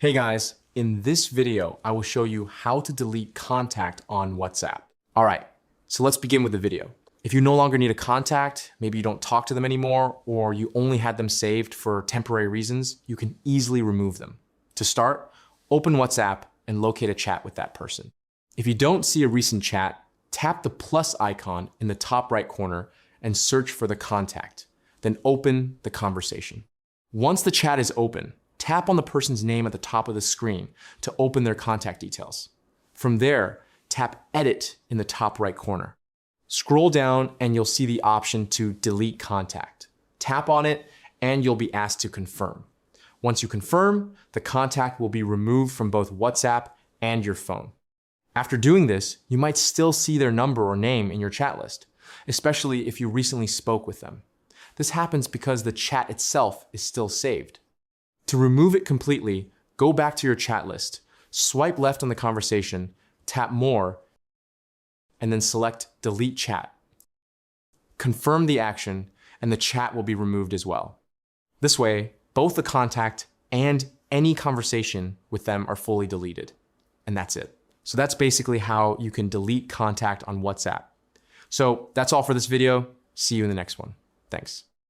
Hey guys, in this video, I will show you how to delete contact on WhatsApp. All right, so let's begin with the video. If you no longer need a contact, maybe you don't talk to them anymore, or you only had them saved for temporary reasons, you can easily remove them. To start, open WhatsApp and locate a chat with that person. If you don't see a recent chat, tap the plus icon in the top right corner and search for the contact, then open the conversation. Once the chat is open, tap on the person's name at the top of the screen to open their contact details. From there, tap Edit in the top right corner. Scroll down and you'll see the option to delete contact. Tap on it and you'll be asked to confirm. Once you confirm, the contact will be removed from both WhatsApp and your phone. After doing this, you might still see their number or name in your chat list, especially if you recently spoke with them. This happens because the chat itself is still saved. To remove it completely, go back to your chat list, swipe left on the conversation, tap More, and then select Delete Chat. Confirm the action, and the chat will be removed as well. This way, both the contact and any conversation with them are fully deleted. And that's it. So that's basically how you can delete contact on WhatsApp. So that's all for this video. See you in the next one. Thanks.